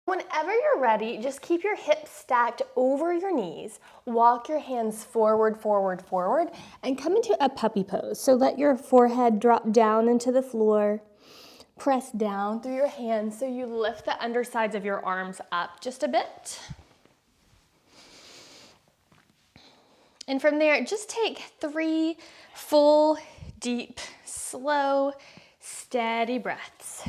Whenever you're ready, just keep your hips stacked over your knees. Walk your hands forward, forward, forward, and come into a puppy pose. So let your forehead drop down into the floor. Press down through your hands so you lift the undersides of your arms up just a bit. And from there, just take 3 full, deep, slow, steady breaths.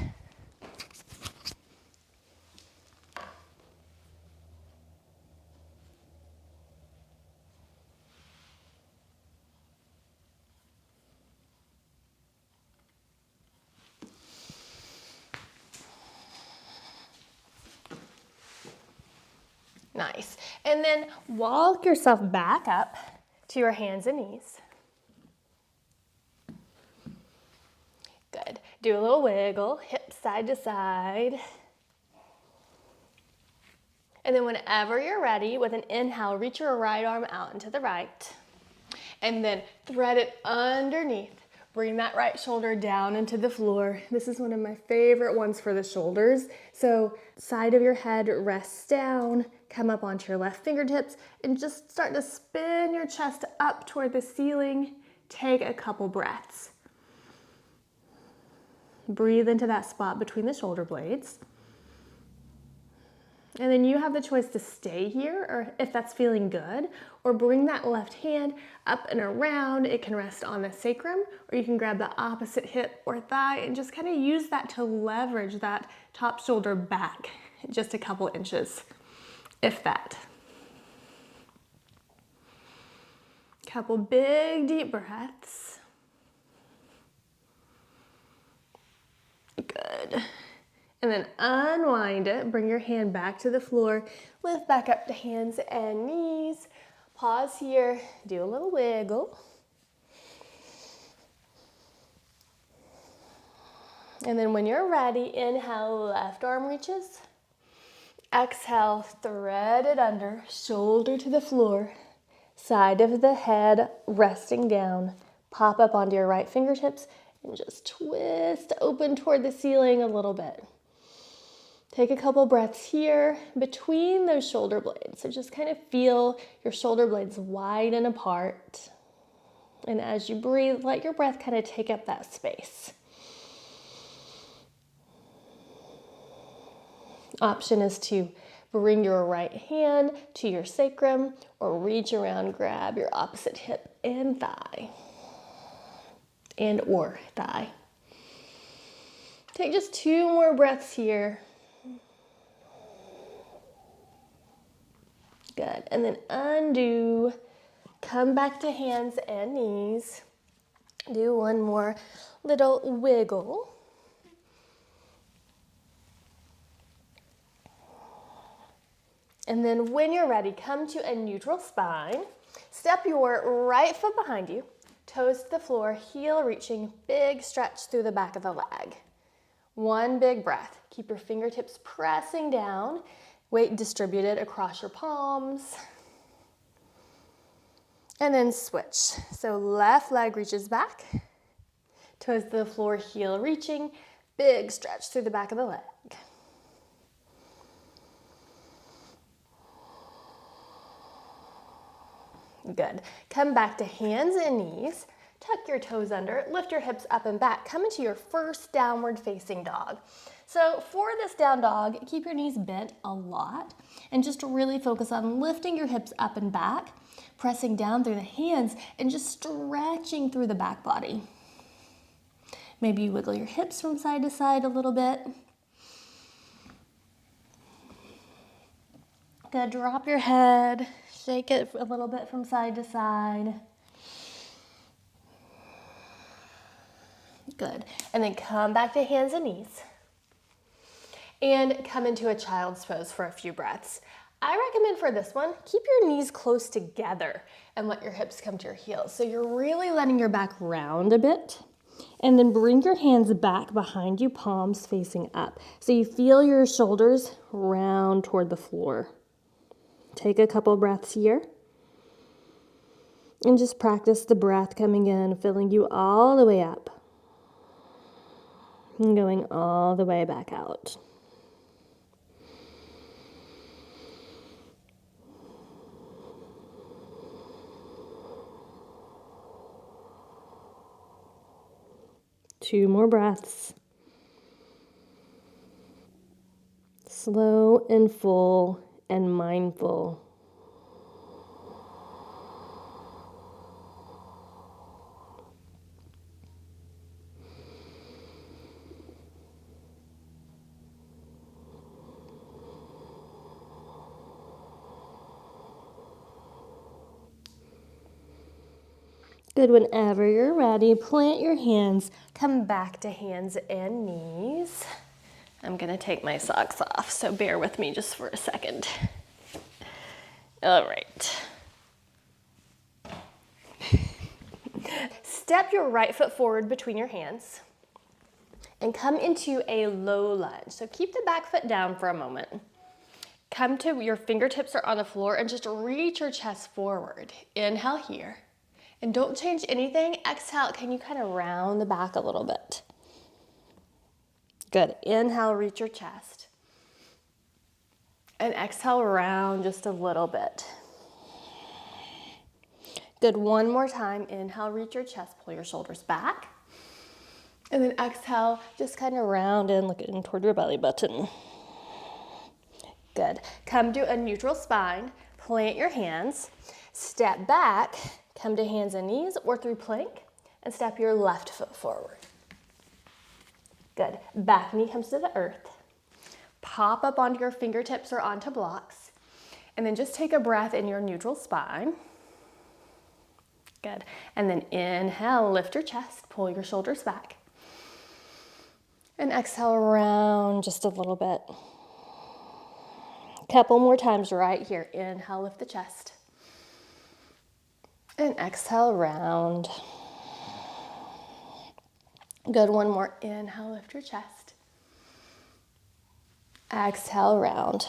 Nice. And then walk yourself back up to your hands and knees. Good. Do a little wiggle, hips side to side. And then whenever you're ready, with an inhale, reach your right arm out into the right. And then thread it underneath. Bring that right shoulder down into the floor. This is one of my favorite ones for the shoulders. So side of your head rests down, come up onto your left fingertips, and just start to spin your chest up toward the ceiling. Take a couple breaths. Breathe into that spot between the shoulder blades. And then you have the choice to stay here, or if that's feeling good, or bring that left hand up and around. It can rest on the sacrum, or you can grab the opposite hip or thigh and just kind of use that to leverage that top shoulder back just a couple inches, if that. Couple big deep breaths. Good. And then unwind it, bring your hand back to the floor, lift back up to hands and knees. Pause here, do a little wiggle. And then when you're ready, inhale, left arm reaches. Exhale, thread it under, shoulder to the floor, side of the head resting down. Pop up onto your right fingertips and just twist open toward the ceiling a little bit. Take a couple breaths here between those shoulder blades. So just kind of feel your shoulder blades widen apart. And as you breathe, let your breath kind of take up that space. Option is to bring your right hand to your sacrum or reach around, grab your opposite hip and thigh. And or thigh. Take just 2 more breaths here. Good. And then undo. Come back to hands and knees. Do one more little wiggle. And then when you're ready, come to a neutral spine. Step your right foot behind you. Toes to the floor, heel reaching, big stretch through the back of the leg. One big breath. Keep your fingertips pressing down. Weight distributed across your palms. And then switch. So left leg reaches back. Toes to the floor, heel reaching. Big stretch through the back of the leg. Good. Come back to hands and knees. Tuck your toes under, lift your hips up and back. Come into your first downward facing dog. So for this down dog, keep your knees bent a lot and just really focus on lifting your hips up and back, pressing down through the hands and just stretching through the back body. Maybe you wiggle your hips from side to side a little bit. Good, drop your head, shake it a little bit from side to side. Good, and then come back to hands and knees. And come into a child's pose for a few breaths. I recommend for this one, keep your knees close together and let your hips come to your heels. So you're really letting your back round a bit. And then bring your hands back behind you, palms facing up. So you feel your shoulders round toward the floor. Take a couple breaths here. And just practice the breath coming in, filling you all the way up. And going all the way back out. 2 more breaths. Slow and full and mindful. Good. Whenever you're ready, plant your hands. Come back to hands and knees. I'm going to take my socks off, so bear with me just for a second. All right. Step your right foot forward between your hands and come into a low lunge. So keep the back foot down for a moment. Come to your fingertips are on the floor and just reach your chest forward. Inhale here. And don't change anything. Exhale, can you kind of round the back a little bit? Good. Inhale, reach your chest. And exhale, round just a little bit. Good. One more time. Inhale, reach your chest, pull your shoulders back. And then exhale, just kind of round in, looking toward your belly button. Good. Come to a neutral spine, plant your hands, step back, come to hands and knees or through plank, and step your left foot forward. Good. Back knee comes to the earth. Pop up onto your fingertips or onto blocks, and then just take a breath in your neutral spine. Good. And then inhale, lift your chest, pull your shoulders back. And exhale, round just a little bit. Couple more times right here. Inhale, lift the chest. And exhale, round. Good, one more. Inhale, lift your chest. Exhale, round.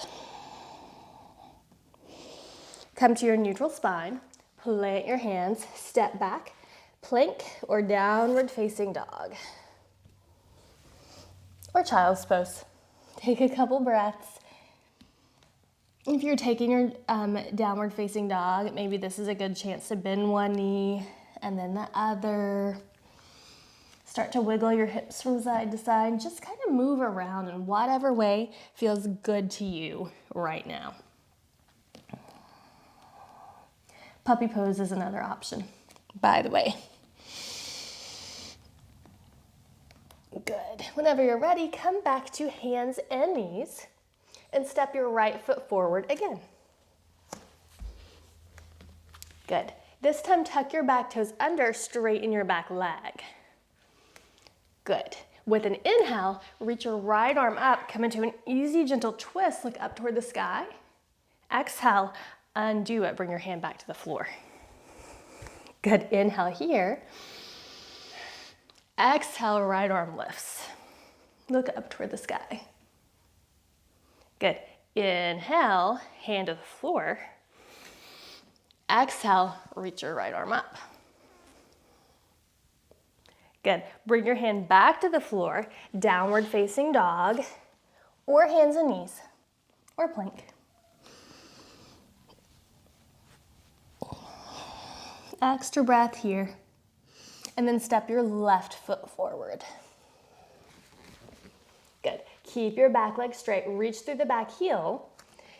Come to your neutral spine. Plant your hands, step back, plank or downward facing dog. Or child's pose. Take a couple breaths. If you're taking your downward facing dog, maybe this is a good chance to bend one knee and then the other. Start to wiggle your hips from side to side. Just kind of move around in whatever way feels good to you right now. Puppy pose is another option, by the way. Good. Whenever you're ready, come back to hands and knees. And step your right foot forward again. Good. This time, tuck your back toes under, straighten your back leg. Good. With an inhale, reach your right arm up, come into an easy, gentle twist, look up toward the sky. Exhale, undo it, bring your hand back to the floor. Good. Inhale here. Exhale, right arm lifts. Look up toward the sky. Good. Inhale, hand to the floor. Exhale, reach your right arm up. Good. Bring your hand back to the floor, downward facing dog, or hands and knees, or plank. Extra breath here. And then step your left foot forward. Good. Keep your back leg straight, reach through the back heel.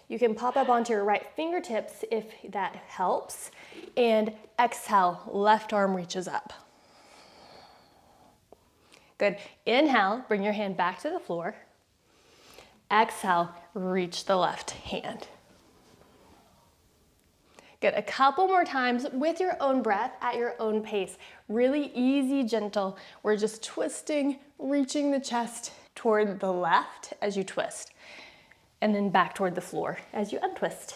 You can pop up onto your right fingertips if that helps. And exhale, left arm reaches up. Good. Inhale, bring your hand back to the floor. Exhale, reach the left hand. Good. A couple more times with your own breath at your own pace. Really easy, gentle. We're just twisting, reaching the chest toward the left as you twist, and then back toward the floor as you untwist.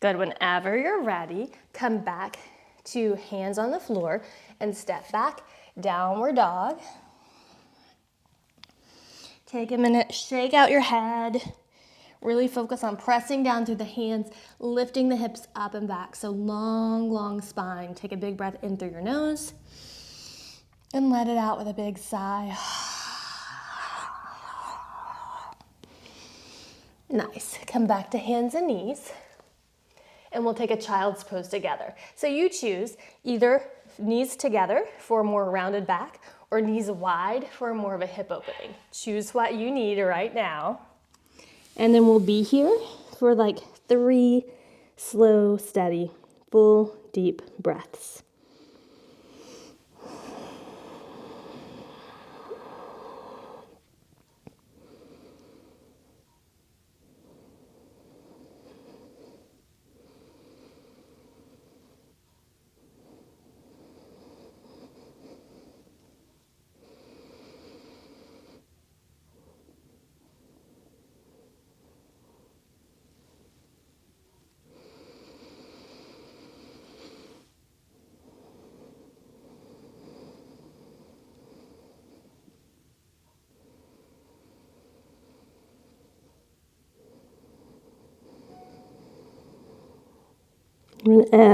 Good. Whenever you're ready, come back to hands on the floor and step back, downward dog. Take a minute, shake out your head. Really focus on pressing down through the hands, lifting the hips up and back. So long, long spine. Take a big breath in through your nose and let it out with a big sigh. Nice. Come back to hands and knees. and we'll take a child's pose together. So you choose either knees together for a more rounded back or knees wide for more of a hip opening. Choose what you need right now. And then we'll be here for like 3 slow, steady, full, deep breaths. We're gonna